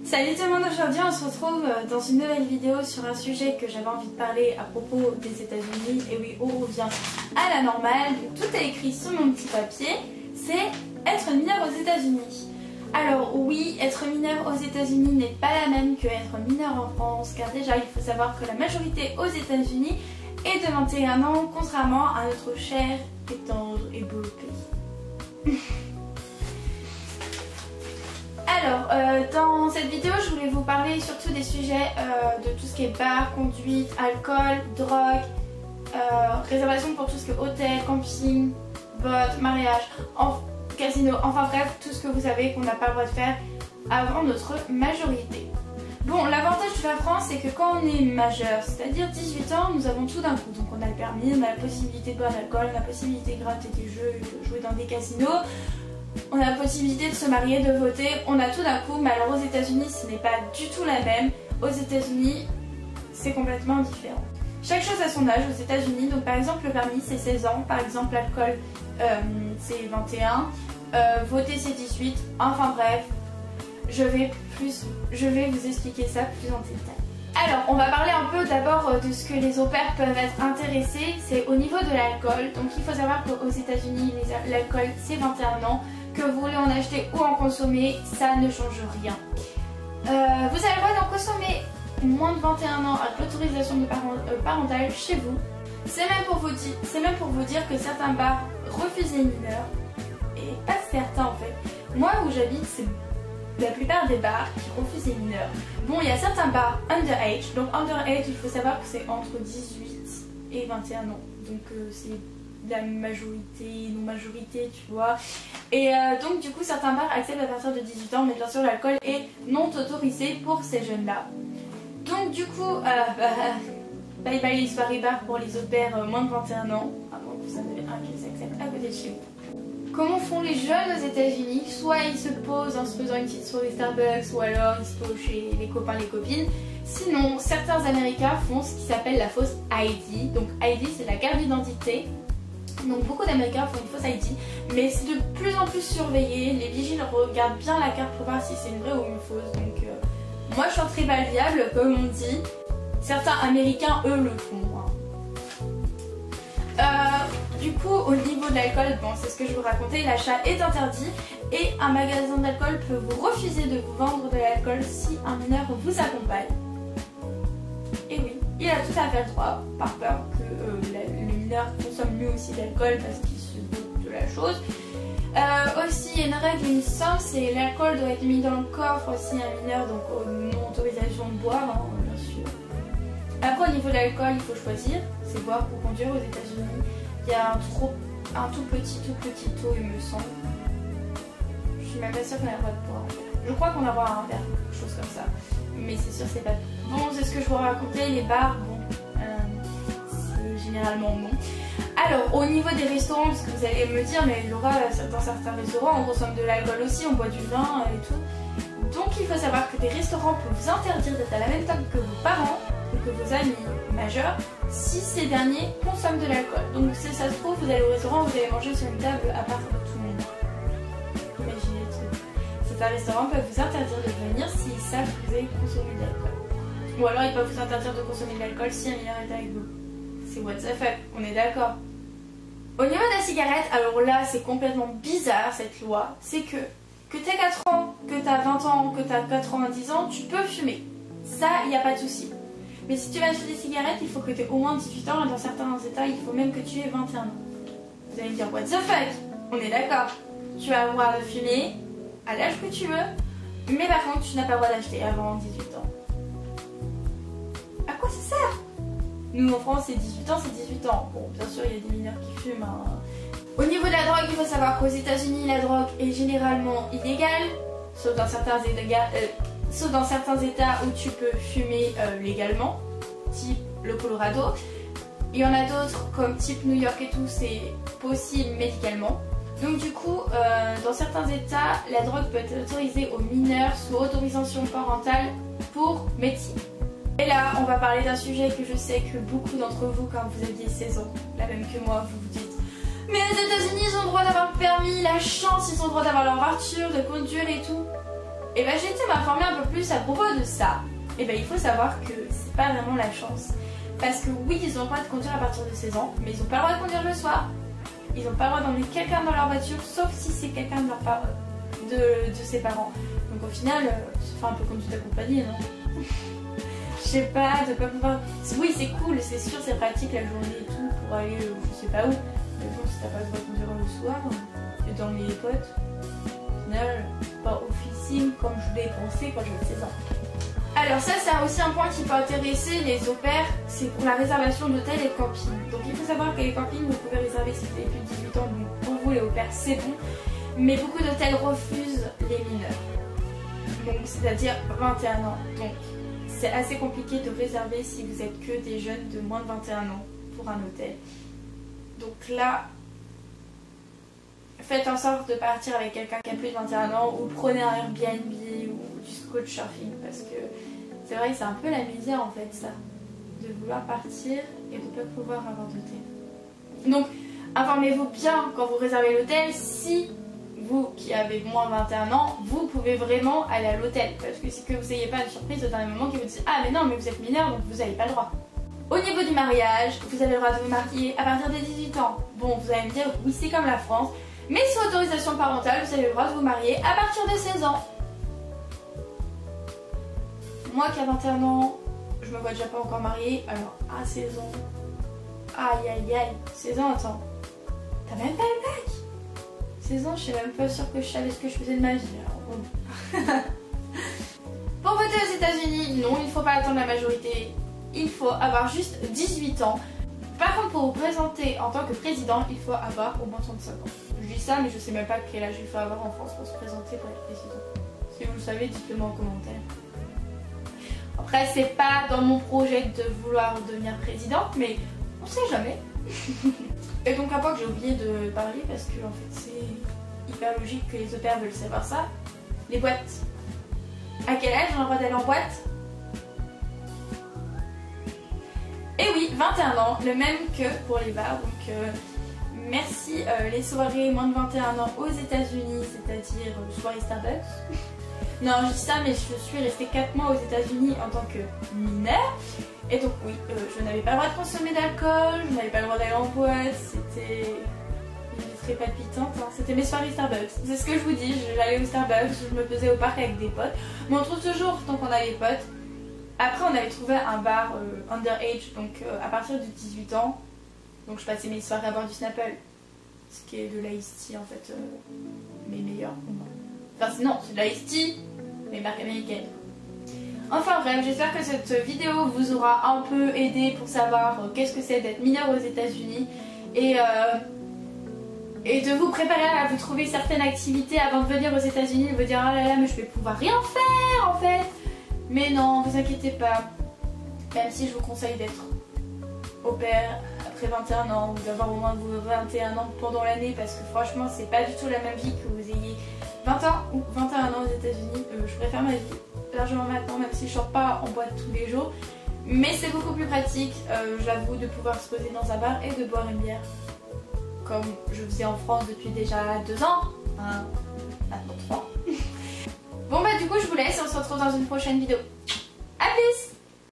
Salut tout le monde, aujourd'hui on se retrouve dans une nouvelle vidéo sur un sujet que j'avais envie de parler à propos des États-Unis. Et oui, on revient à la normale, tout est écrit sur mon petit papier, c'est être mineur aux États-Unis. Alors oui, être mineur aux États-Unis n'est pas la même que être mineur en France, car déjà il faut savoir que la majorité aux États-Unis est de 21 ans, contrairement à notre cher et tendre et beau pays. Alors, dans cette vidéo, je voulais vous parler surtout des sujets de tout ce qui est bar, conduite, alcool, drogue, réservation pour tout ce qui est hôtel, camping, boîte, mariage, casino, enfin bref, tout ce que vous savez qu'on n'a pas le droit de faire avant notre majorité. Bon, l'avantage de la France, c'est que quand on est majeur, c'est-à-dire 18 ans, nous avons tout d'un coup. Donc on a le permis, on a la possibilité de boire de l'alcool, on a la possibilité de gratter des jeux, de jouer dans des casinos. On a la possibilité de se marier, de voter, on a tout d'un coup, mais alors aux États-Unis ce n'est pas du tout la même. Aux États-Unis c'est complètement différent. Chaque chose a son âge aux États-Unis, donc par exemple le permis c'est 16 ans, par exemple l'alcool c'est 21, voter c'est 18, enfin bref, je vais vous expliquer ça plus en détail. Alors, on va parler un peu d'abord de ce que les au-pairs peuvent être intéressés, c'est au niveau de l'alcool. Donc il faut savoir qu'aux États-Unis, l'alcool c'est 21 ans, que vous voulez en acheter ou en consommer, ça ne change rien. Vous avez le droit d'en consommer moins de 21 ans avec l'autorisation de parentale chez vous. C'est même pour vous dire que certains bars refusent les mineurs, et pas certains en fait. Moi où j'habite, c'est la plupart des bars qui refusent les mineurs. Bon, il y a certains bars underage. Donc underage, il faut savoir que c'est entre 18 et 21 ans. Donc c'est la majorité, non-majorité, tu vois. Et donc du coup, certains bars acceptent à partir de 18 ans, mais bien sûr l'alcool est non autorisé pour ces jeunes-là. Donc du coup, bye bye les soirées bars pour les au-pairs moins de 21 ans. À moins que vous en avez un qui les accepte à côté de chez vous. Comment font les jeunes aux États-Unis? Soit ils se posent en se faisant une petite soirée Starbucks, ou alors ils se posent chez les copains, les copines. Sinon, certains Américains font ce qui s'appelle la fausse ID. Donc ID, c'est la carte d'identité. Donc beaucoup d'Américains font une fausse ID, mais c'est de plus en plus surveillé. Les vigiles regardent bien la carte pour voir si c'est une vraie ou une fausse. Donc moi, je suis très variable, comme on dit. Certains Américains, eux, le font. Du coup, au niveau de l'alcool, bon, c'est ce que je vous racontais, l'achat est interdit et un magasin d'alcool peut vous refuser de vous vendre de l'alcool si un mineur vous accompagne. Et oui, il a tout à fait le droit, par peur que le mineur consomme lui aussi de l'alcool parce qu'il se doute de la chose. Aussi, il y a une règle, il me semble, c'est l'alcool doit être mis dans le coffre si un mineur, donc non autorisation de boire, hein, bien sûr. Après, au niveau de l'alcool, il faut choisir, c'est boire pour conduire aux États-Unis. Il y a un tout petit taux, il me semble. Je suis même pas sûre qu'on a le droit de boire. Je crois qu'on a le droit à un verre, quelque chose comme ça. Mais c'est sûr, c'est pas bon. C'est ce que je vous racontais, les bars, bon, c'est généralement non. Alors, au niveau des restaurants, parce que vous allez me dire, mais Laura, dans certains restaurants, on consomme de l'alcool aussi, on boit du vin et tout. Donc, il faut savoir que des restaurants peuvent vous interdire d'être à la même table que vos parents ou que vos amis majeurs si ces derniers consomment de l'alcool. Donc si ça se trouve, vous allez au restaurant, vous allez manger sur une table à part de tout le monde. Imaginez le truc. Certains restaurants peuvent vous interdire de venir s'ils savent que vous avez consommé de l'alcool. Ou alors ils peuvent vous interdire de consommer de l'alcool si un mineur est avec vous. C'est what the fuck, on est d'accord. Au niveau de la cigarette, alors là c'est complètement bizarre cette loi. C'est que t'aies 4 ans, que t'as 20 ans, que t'as 90 ans, tu peux fumer. Ça, il n'y a pas de souci. Mais si tu vas acheter des cigarettes, il faut que tu aies au moins 18 ans et dans certains états, il faut même que tu aies 21 ans. Vous allez me dire, what the fuck? On est d'accord. Tu as le droit de fumer à l'âge que tu veux, mais par contre, tu n'as pas le droit d'acheter avant 18 ans. À quoi ça sert? Nous en France, c'est 18 ans, c'est 18 ans. Bon, bien sûr, il y a des mineurs qui fument. Hein. Au niveau de la drogue, il faut savoir qu'aux États-Unis, la drogue est généralement illégale, sauf dans certains états où tu peux fumer légalement, type le Colorado. Il y en a d'autres comme type New York et tout, c'est possible médicalement. Donc du coup, dans certains états, la drogue peut être autorisée aux mineurs sous autorisation parentale pour médecine. Et là, on va parler d'un sujet que je sais que beaucoup d'entre vous, quand vous aviez 16 ans, la même que moi, vous vous dites mais les États-Unis, ils ont le droit d'avoir le permis, la chance, ils ont le droit d'avoir leur voiture, de conduire et tout. Et ben j'ai été m'informer un peu plus à propos de ça. Et ben il faut savoir que c'est pas vraiment la chance. Parce que oui, ils ont le droit de conduire à partir de 16 ans, mais ils ont pas le droit de conduire le soir. Ils ont pas le droit d'emmener quelqu'un dans leur voiture, sauf si c'est quelqu'un de ses parents. Donc au final, se faire un peu conduite accompagnée, non? Je sais pas, de pas pouvoir... Oui, c'est cool, c'est sûr, c'est pratique la journée et tout pour aller je sais pas où. Mais bon, si t'as pas le droit de conduire le soir et d'emmener les potes, au final, pas officine comme je l'ai pensé quand j'avais 16 ans. Alors ça, c'est aussi un point qui peut intéresser les au pairs, c'est pour la réservation d'hôtels et de camping. Donc il faut savoir que les campings, vous pouvez réserver si vous avez plus de 18 ans, donc pour vous les au pairs, c'est bon. Mais beaucoup d'hôtels refusent les mineurs, donc c'est-à-dire 21 ans. Donc c'est assez compliqué de réserver si vous êtes que des jeunes de moins de 21 ans pour un hôtel. Donc là, faites en sorte de partir avec quelqu'un qui a plus de 21 ans ou prenez un Airbnb ou du couchsurfing parce que c'est vrai que c'est un peu la misère en fait ça, de vouloir partir et de ne pas pouvoir avoir d'hôtel. Donc informez-vous bien quand vous réservez l'hôtel si vous qui avez moins de 21 ans, vous pouvez vraiment aller à l'hôtel parce que c'est que vous n'ayez pas une surprise au dernier moment qui vous dit ah mais non mais vous êtes mineur donc vous n'avez pas le droit. Au niveau du mariage, vous avez le droit de vous marier à partir des 18 ans. Bon, vous allez me dire oui c'est comme la France, mais sous autorisation parentale vous avez le droit de vous marier à partir de 16 ans. Moi qui a 21 ans, je me vois déjà pas encore mariée, alors à 16 ans, aïe aïe aïe, 16 ans attends, t'as même pas le bac? 16 ans, je suis même pas sûre que je savais ce que je faisais de ma vie. Alors, bon. Pour voter aux États-Unis, non, il ne faut pas attendre la majorité. Il faut avoir juste 18 ans. Par contre, pour vous présenter en tant que président, il faut avoir au moins 35 ans. Je dis ça, mais je sais même pas quel âge il faut avoir en France pour se présenter pour être président. Si vous le savez, dites-le moi en commentaire. Après, c'est pas dans mon projet de vouloir devenir présidente, mais on sait jamais. Et donc un point que j'ai oublié de parler parce que en fait c'est hyper logique que les au pairs veulent savoir ça. Les boîtes. À quel âge on a le droit d'aller en boîte? Et oui, 21 ans, le même que pour les bars. Donc merci les soirées moins de 21 ans aux États-Unis, c'est-à-dire soirée Starbucks. Non, je dis ça, mais je suis restée 4 mois aux États-Unis en tant que mineure. Et donc oui, je n'avais pas le droit de consommer d'alcool, je n'avais pas le droit d'aller en boîte, c'était une vie très palpitante, hein. C'était mes soirées Starbucks. C'est ce que je vous dis, j'allais au Starbucks, je me faisais au parc avec des potes. Mais on trouve toujours tant qu'on a des potes. Après on avait trouvé un bar underage, donc à partir de 18 ans. Donc je passais mes soirées à boire du Snapple, ce qui est de l'Ice Tea en fait, mais meilleur pour moi. Enfin non, c'est de l'Ice Tea, mais marque américaine. Enfin bref, j'espère que cette vidéo vous aura un peu aidé pour savoir qu'est-ce que c'est d'être mineur aux États-Unis et de vous préparer à vous trouver certaines activités avant de venir aux États-Unis et vous dire ah là là mais je vais pouvoir rien faire en fait. Mais non, vous inquiétez pas, même si je vous conseille d'être au pair après 21 ans ou d'avoir au moins 21 ans pendant l'année parce que franchement c'est pas du tout la même vie que vous ayez 20 ans ou 21 ans aux États-Unis. Je préfère ma vie largement maintenant, même si je sors pas en boîte tous les jours, mais c'est beaucoup plus pratique, j'avoue, de pouvoir se poser dans un bar et de boire une bière comme je faisais en France depuis déjà 2 ans, hein, maintenant 3. Bon bah du coup je vous laisse et on se retrouve dans une prochaine vidéo. A plus.